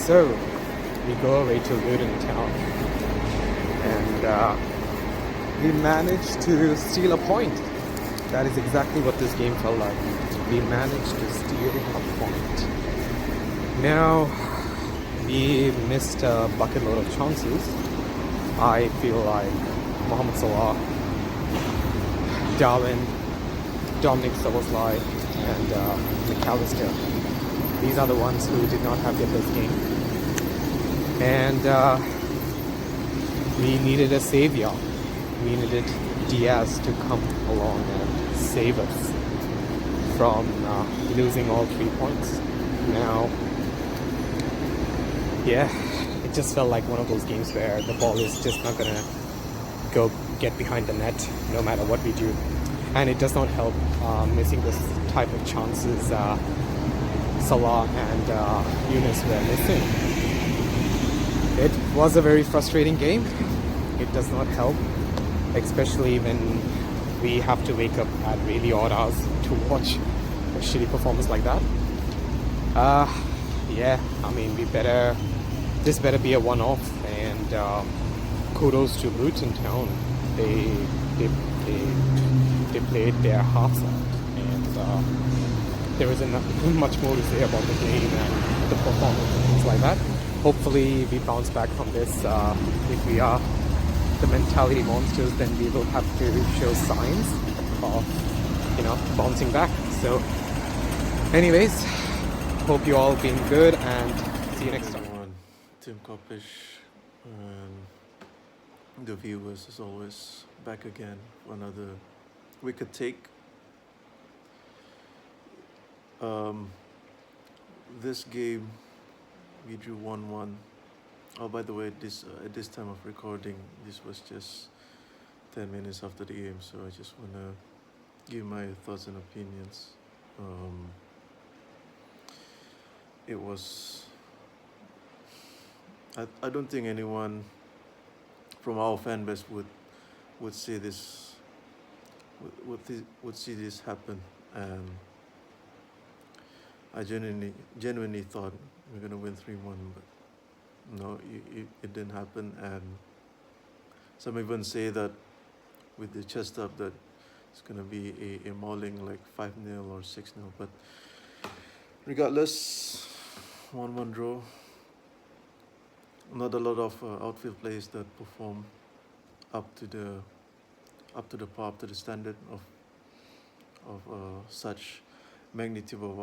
So we go away to Luton town, and we managed to steal a point. That is exactly what this game felt like. We managed to steal a point. Now, we missed a bucket load of chances. I feel like Mohamed Salah, Darwin, Dominic Szoboszlai, and McAllister. These are the ones who did not have their best game. And we needed a savior. We needed Diaz to come along and save us from losing all 3 points. Now, yeah, it just felt like one of those games where the ball is just not gonna go get behind the net no matter what we do. And it does not help missing this type of chances Salah and Yunus were missing. It was a very frustrating game. It does not help, especially when we have to wake up at really odd hours to watch a shitty performance like that. Yeah, I mean, this better be a one-off, and kudos to Luton Town. They played their hearts out, and there isn't much more to say about the game and the performance and things like that. Hopefully we bounce back from this. If we are the mentality monsters, then we will have to show signs of, bouncing back. So anyways, hope you all been good, and see you next time. Tim Kopish and the viewers, as always, back again for another wicked take. This game we drew 1-1. Oh, by the way, at this time of recording, this was just 10 minutes after the game, so I just want to give my thoughts and opinions. It was... I don't think anyone from our fan base would see this would see this happen, and I genuinely thought we're gonna win 3-1, but no, it didn't happen. And some even say that with the chest up that it's gonna be a mauling, like 5-0 or 6-0. But regardless, 1-1 draw. Not a lot of outfield players that perform up to the standard of such magnitude of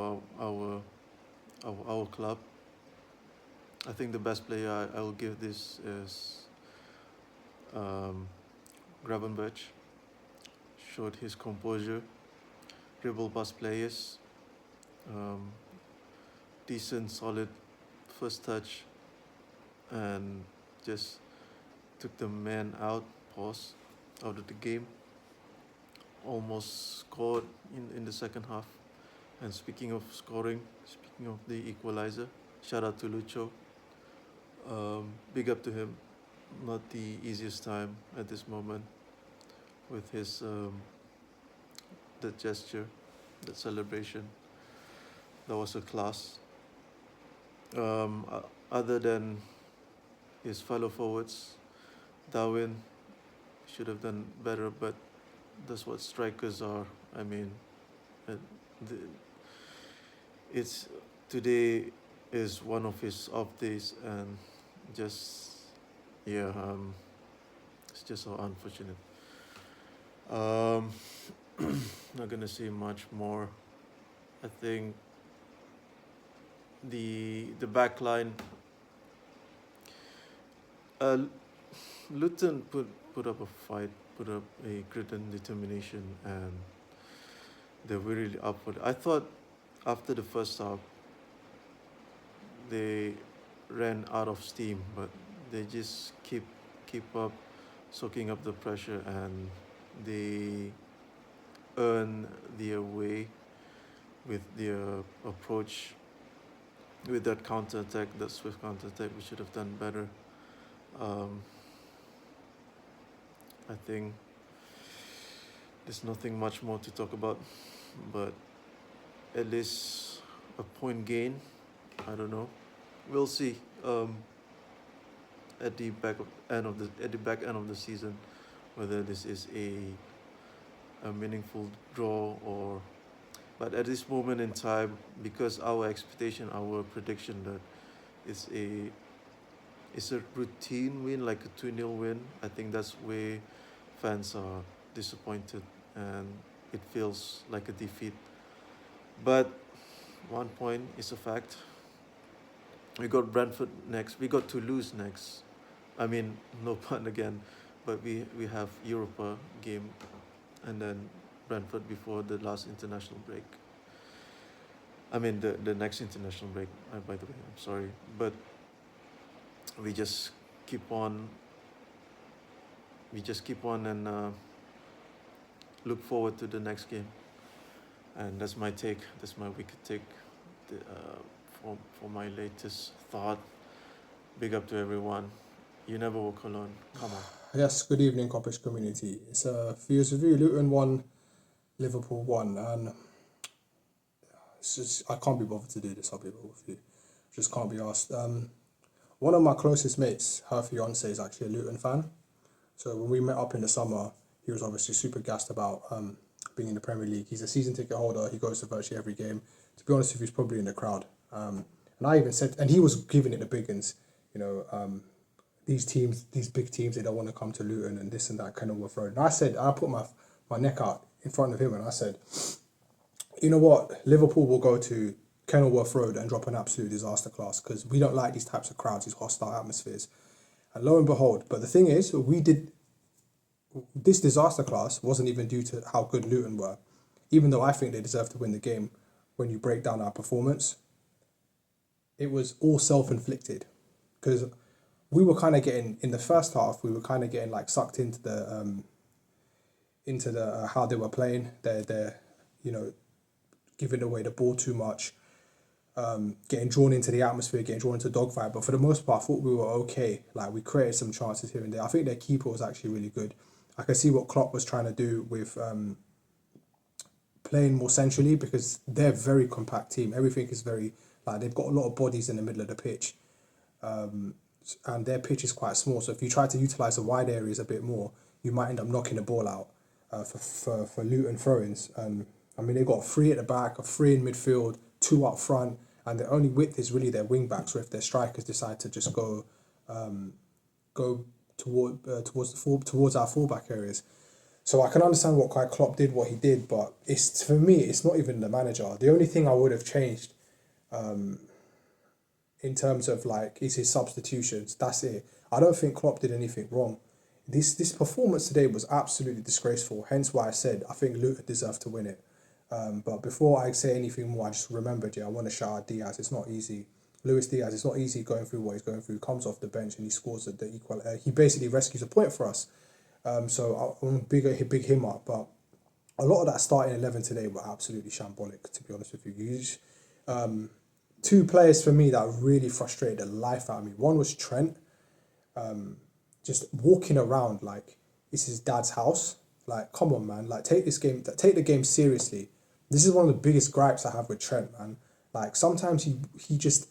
our club. I think the best player I will give this is Gravenberch. Showed his composure, dribble past players, decent, solid first touch, and just took the man out of the game. Almost scored in the second half. And speaking of scoring, speaking of the equalizer, shout out to Lucho. Big up to him. Not the easiest time at this moment with his that gesture, that celebration. That was a class. Other than his fellow forwards, Darwin should have done better, but that's what strikers are. I mean, today is one of his off days, and it's just so unfortunate. Not gonna say much more. I think the back line. Luton put up a fight, put up a grit and determination, and they were really up for it. I thought after the first half they ran out of steam, but they just keep up soaking up the pressure, and they earn their way with their approach, with that counter-attack, that swift counter-attack. We should have done better. I think there's nothing much more to talk about, but at least a point gain. I don't know. We'll see. um, at the back end of the season, whether this is a meaningful draw or. But at this moment in time, because our expectation, our prediction that it's a routine win, like a 2-0 win, I think that's where fans are disappointed and it feels like a defeat. But 1 point is a fact. We got Brentford next. We got Toulouse next. I mean, no pun again, but we have Europa game and then Brentford before the last international break. I mean, the next international break, by the way, I'm sorry. But we just keep on, and look forward to the next game. And that's my take, that's my wicked take for my latest thought. Big up to everyone. You never walk alone. Come on. Yes, good evening, Kopish community. It's a Fierce Review. Luton 1, Liverpool 1, and it's just, I can't be bothered to do this, I'll be real with you. Just can't be asked. One of my closest mates, her fiance, is actually a Luton fan. So when we met up in the summer, he was obviously super gassed about being in the Premier League. He's a season ticket holder. He goes to virtually every game. To be honest with you, he's probably in the crowd. And I even said, and he was giving it the big uns, these teams, these big teams, they don't want to come to Luton and this and that, Kenilworth Road. And I said, I put my neck out in front of him and I said, you know what, Liverpool will go to Kenilworth Road and drop an absolute disaster class because we don't like these types of crowds, these hostile atmospheres. And lo and behold, but the thing is, this disaster class wasn't even due to how good Luton were, even though I think they deserve to win the game when you break down our performance. It was all self-inflicted because we were kind of getting, in the first half, we were kind of getting like sucked into the how they were playing. They're giving away the ball too much, getting drawn into the atmosphere, getting drawn into dogfight. But for the most part, I thought we were okay. Like, we created some chances here and there. I think their keeper was actually really good. I can see what Klopp was trying to do with playing more centrally because they're a very compact team. Everything is very, like, they've got a lot of bodies in the middle of the pitch. And their pitch is quite small. So if you try to utilise the wide areas a bit more, you might end up knocking the ball out for Luton throw-ins. I mean, they've got 3 at the back, a 3 in midfield, 2 up front, and the only width is really their wing-backs, or if their strikers decide to just go towards our full-back areas. So I can understand why Klopp did what he did, but for me, it's not even the manager. The only thing I would have changed in terms of is his substitutions. That's it. I don't think Klopp did anything wrong. This performance today was absolutely disgraceful. Hence why I said I think Luton deserved to win it. But before I say anything more, I just remembered, I want to shout out Diaz. It's not easy. Luis Diaz, it's not easy going through what he's going through. He comes off the bench and he scores the equal. He basically rescues a point for us. So I want to big him up. But a lot of that starting 11 today were absolutely shambolic, to be honest with you. 2 players for me that really frustrated the life out of me. One was Trent, just walking around like it's his dad's house. Like, come on, man. Like, take the game seriously. This is one of the biggest gripes I have with Trent, man. Like, sometimes he just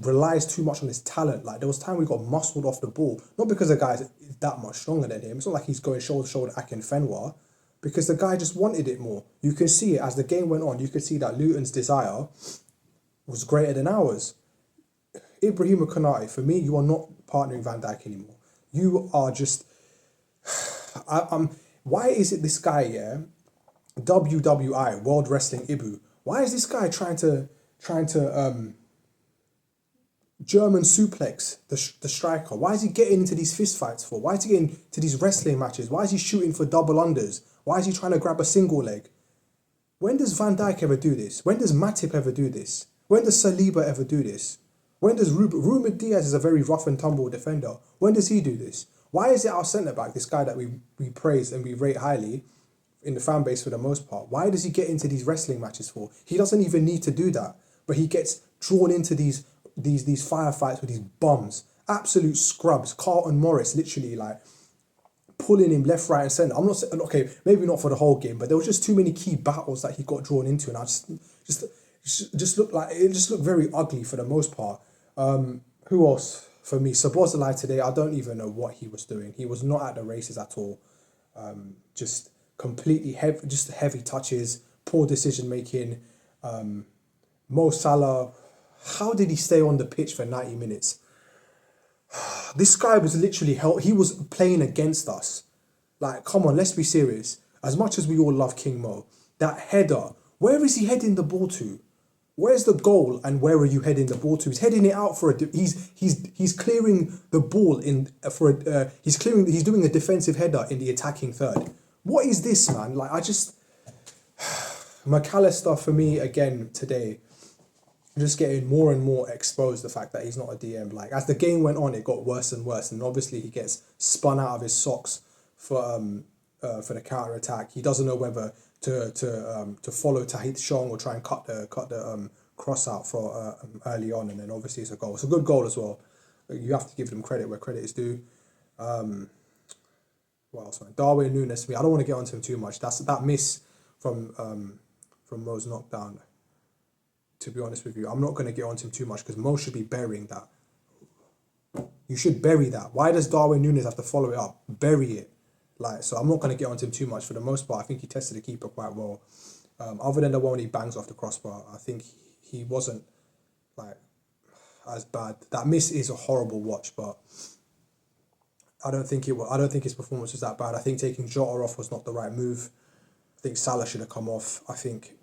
relies too much on his talent. Like, there was time we got muscled off the ball. Not because the guy's that much stronger than him. It's not like he's going shoulder to shoulder Akin Fenwa. Because the guy just wanted it more. You can see it as the game went on. You could see that Luton's desire was greater than ours. Ibrahima Konate, for me, you are not partnering Van Dijk anymore. You are just... why is it this guy, WWI, World Wrestling Ibu, why is this guy trying to German suplex the striker? Why is he getting into these fist fights for? Why is he getting into these wrestling matches? Why is he shooting for double unders? Why is he trying to grab a single leg? When does Van Dijk ever do this? When does Matip ever do this? When does Saliba ever do this? When does Ruben Diaz is a very rough and tumble defender? When does he do this? Why is it our centre-back, this guy that we praise and we rate highly in the fan base for the most part, why does he get into these wrestling matches for? He doesn't even need to do that, but he gets drawn into these firefights with these bums. Absolute scrubs. Carlton Morris literally pulling him left, right and centre. I'm not saying, okay, maybe not for the whole game, but there was just too many key battles that he got drawn into, and I just just looked like it just looked very ugly for the most part. Who else for me? Sabozalai today, I don't even know what he was doing. He was not at the races at all. Just completely heavy, just heavy touches, poor decision making. Mo Salah, how did he stay on the pitch for 90 minutes? This guy was literally he was playing against us. Like, come on, let's be serious. As much as we all love King Mo, that header, where is he heading the ball to? Where's the goal and where are you heading the ball to? He's heading it out for he's clearing the ball in for a, he's doing a defensive header in the attacking third. What is this, man? Like, I just McAllister for me again today, just getting more and more exposed, the fact that he's not a DM. Like, as the game went on, it got worse and worse, and obviously he gets spun out of his socks for the counter attack. He doesn't know whether to follow Tahith Shong or try and cut the cross out for early on, and then obviously it's a goal. It's a good goal as well. You have to give them credit where credit is due. What else, man? Darwin Núñez. I don't want to get onto him too much. That miss from Mo's knockdown. To be honest with you, I'm not going to get onto him too much because Mo should be burying that. You should bury that. Why does Darwin Núñez have to follow it up? Bury it. Like, so I'm not going to get onto him too much. For the most part, I think he tested the keeper quite well. Other than the one he bangs off the crossbar, I think he wasn't like as bad. That miss is a horrible watch, but I don't think his performance was that bad. I think taking Jota off was not the right move. I think Salah should have come off. I think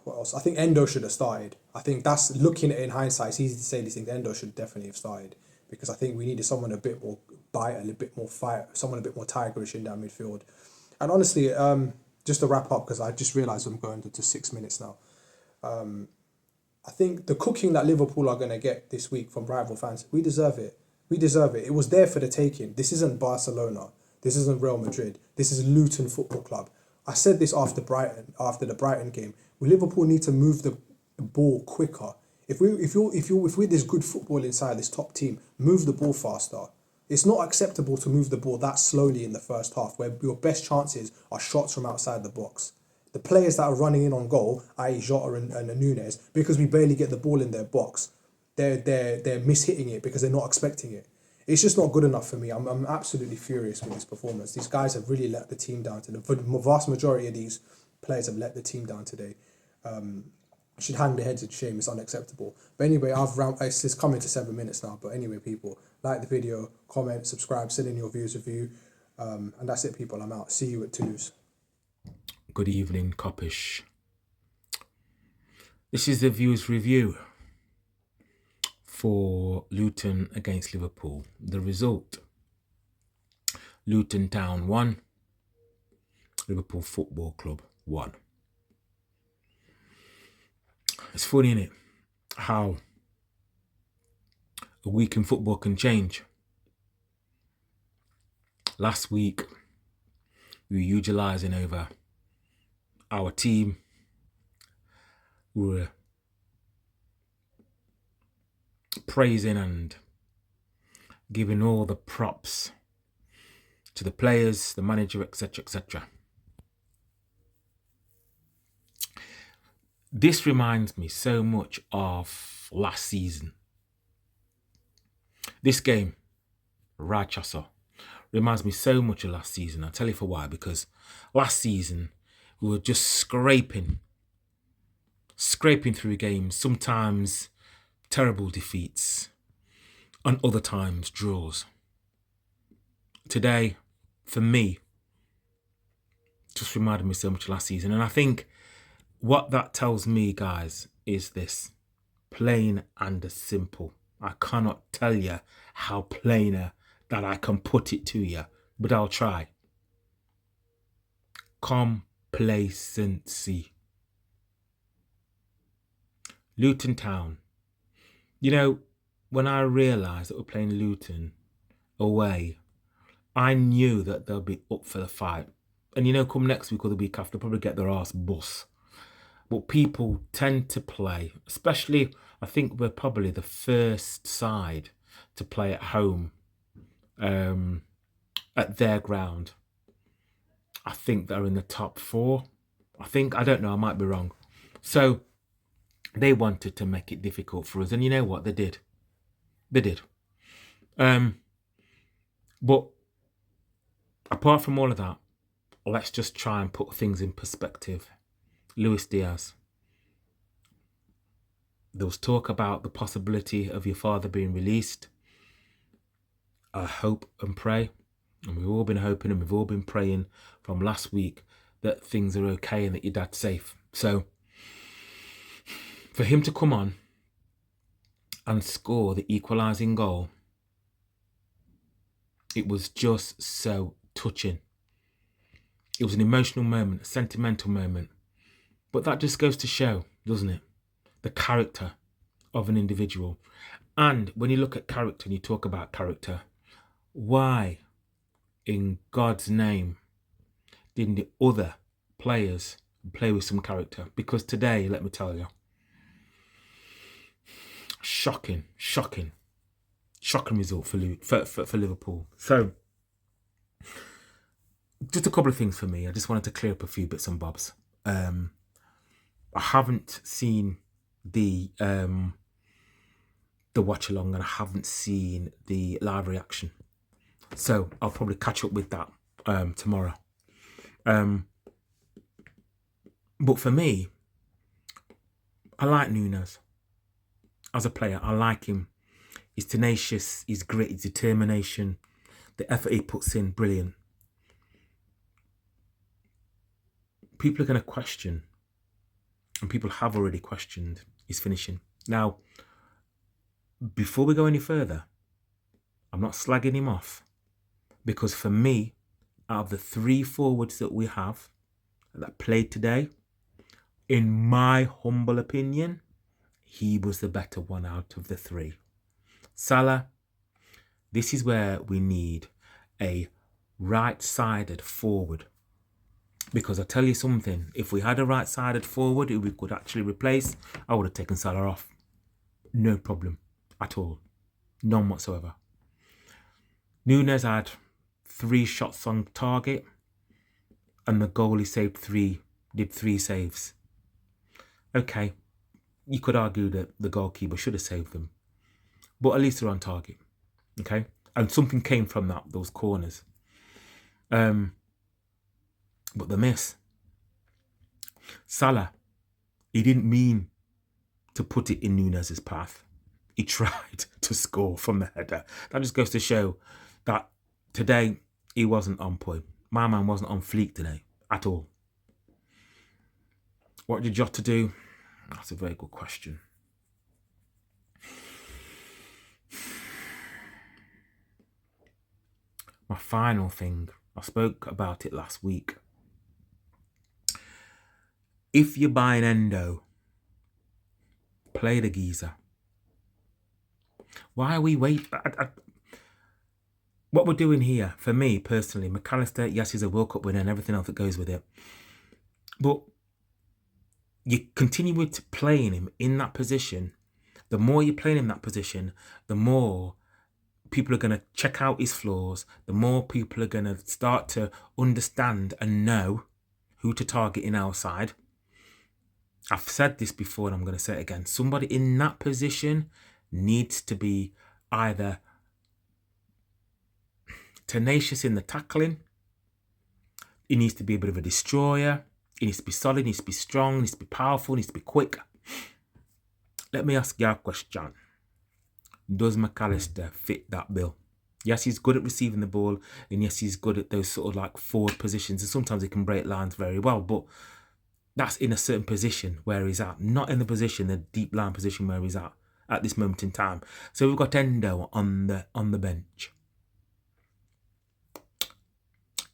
what else? I think Endo should have started. I think that's, looking at it in hindsight, it's easy to say these things. Endo should definitely have started because I think we needed someone a bit more bite, a little bit more fight, someone a bit more tigerish in that midfield. And honestly, just to wrap up, because I just realised I'm going to 6 minutes now. I think the cooking that Liverpool are going to get this week from rival fans, we deserve it. We deserve it. It was there for the taking. This isn't Barcelona. This isn't Real Madrid. This is Luton Football Club. I said this after the Brighton game. Liverpool need to move the ball quicker. If we're this good football inside this top team, move the ball faster. It's not acceptable to move the ball that slowly in the first half, where your best chances are shots from outside the box. The players that are running in on goal, i.e. Jota and Núñez, because we barely get the ball in their box, they're mishitting it because they're not expecting it. It's just not good enough for me. I'm absolutely furious with this performance. These guys have really let the team down today. The vast majority of these players have let the team down today. Should hang their heads in shame. It's unacceptable. But anyway, it's coming to 7 minutes now. But anyway, people, like the video, comment, subscribe, send in your views of you. And that's it, people. I'm out. See you at Toulouse. Good evening, Kopish. This is the views review for Luton against Liverpool. The result: Luton Town 1, Liverpool Football Club 1. It's funny, isn't it, how a week in football can change. Last week, we were utilising over our team. We were praising and giving all the props to the players, the manager, etc., etc. This reminds me so much of last season. This game, Rochester, reminds me so much of last season. I'll tell you for why. Because last season, we were just scraping through games, sometimes terrible defeats, and other times draws. Today, for me, just reminded me so much of last season. And I think what that tells me, guys, is this: plain and simple. I cannot tell you how plainer that I can put it to you, but I'll try. Complacency. Luton Town. You know, when I realised that we're playing Luton away, I knew that they'll be up for the fight. And you know, come next week or the week after, they'll probably get their arse bust. But people tend to play, especially, I think we're probably the first side to play at home at their ground. I think they're in the top 4 I don't know, I might be wrong. So they wanted to make it difficult for us. And you know what? They did. They did. But apart from all of that, let's just try and put things in perspective. Luis Diaz. There was talk about the possibility of your father being released. I hope and pray, and we've all been hoping and we've all been praying from last week that things are okay and that your dad's safe. So for him to come on and score the equalising goal, it was just so touching. It was an emotional moment, a sentimental moment. But that just goes to show, doesn't it, the character of an individual. And when you look at character and you talk about character, why in God's name didn't the other players play with some character? Because today, let me tell you, shocking result for Liverpool. So just a couple of things for me. I just wanted to clear up a few bits and bobs. I haven't seen the watch along, and I haven't seen the live reaction, so I'll probably catch up with that tomorrow. But for me, I like Nunes as a player. I like him. He's tenacious, he's grit, his determination, the effort he puts in, brilliant. People are going to question, and people have already questioned, his finishing. Now, before we go any further, I'm not slagging him off, because for me, out of the 3 forwards that we have that played today, in my humble opinion, he was the better one out of the 3. Salah, this is where we need a right-sided forward. Because I tell you something, if we had a right-sided forward who we could actually replace, I would have taken Salah off. No problem at all. None whatsoever. Nunes had 3 shots on target, and the goalie did 3 saves. Okay, you could argue that the goalkeeper should have saved them, but at least they're on target. Okay, and something came from those corners. But the miss. Salah, he didn't mean to put it in Nunes' path. He tried to score from the header. That just goes to show that today he wasn't on point. My man wasn't on fleek today at all. What did Jota do? That's a very good question. My final thing, I spoke about it last week. If you're buying Endo, play the geezer. Why are we waiting? What we're doing here, for me personally, McAllister, yes, he's a World Cup winner and everything else that goes with it. But you continue with playing him in that position. The more you play him in that position, the more people are going to check out his flaws. The more people are going to start to understand and know who to target in our side. I've said this before and I'm going to say it again. Somebody in that position needs to be either tenacious in the tackling. He needs to be a bit of a destroyer. He needs to be solid, he needs to be strong, he needs to be powerful, he needs to be quick. Let me ask you a question. Does McAllister fit that bill? Yes, he's good at receiving the ball, and yes, he's good at those sort of like forward positions, and sometimes he can break lines very well, but that's in a certain position where he's at, not in the deep line position where he's at this moment in time. So we've got Endo on the bench,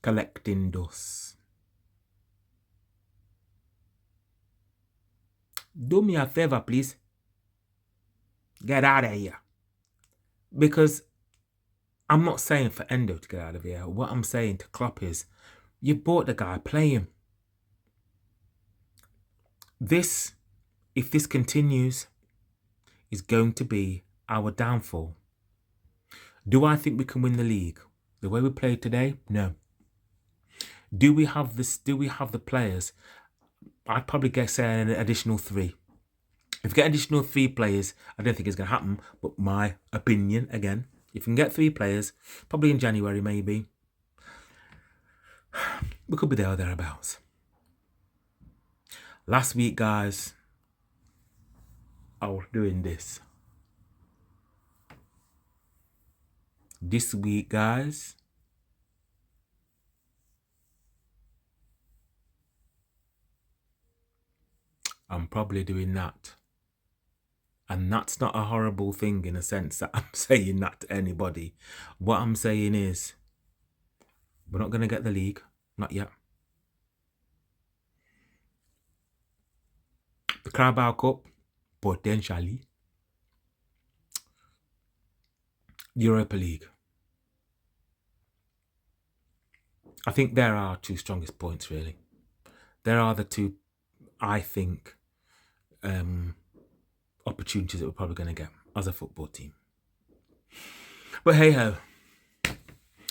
collecting dust. Do me a favor, please. Get out of here. Because I'm not saying for Endo to get out of here. What I'm saying to Klopp is, you bought the guy, play him. This, if this continues, is going to be our downfall. Do I think we can win the league the way we played today? No. Do we have this? Do we have the players? I'd probably guess an additional 3. If you get additional 3 players, I don't think it's going to happen, but my opinion, again, if you can get 3 players, probably in January maybe, we could be there or thereabouts. Last week, guys, I was doing this. This week, guys, I'm probably doing that. And that's not a horrible thing in a sense that I'm saying that to anybody. What I'm saying is, we're not going to get the league. Not yet. The Carabao Cup, potentially. Europa League. I think there are 2 strongest points, really. There are the 2, I think, opportunities that we're probably going to get as a football team. But hey ho.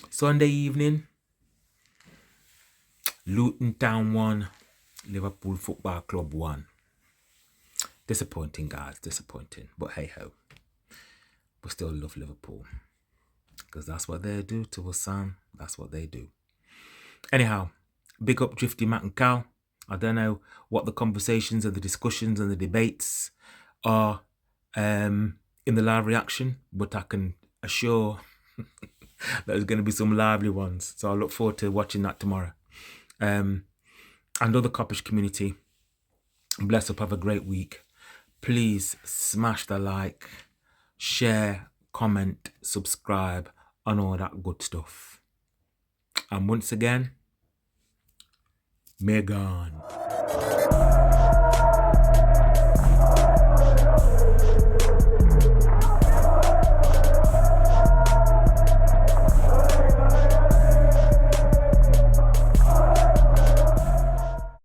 Sunday evening, Luton Town 1, Liverpool Football Club 1. Disappointing, guys, disappointing. But hey ho, we still love Liverpool. Because that's what they do to us, Sam. That's what they do. Anyhow, big up Drifty Matt and Cal. I don't know what the conversations and the discussions and the debates are in the live reaction, but I can assure there's going to be some lively ones. So I look forward to watching that tomorrow. And other Kopish community, bless up, have a great week. Please smash the like, share, comment, subscribe, and all that good stuff. And once again, Megan.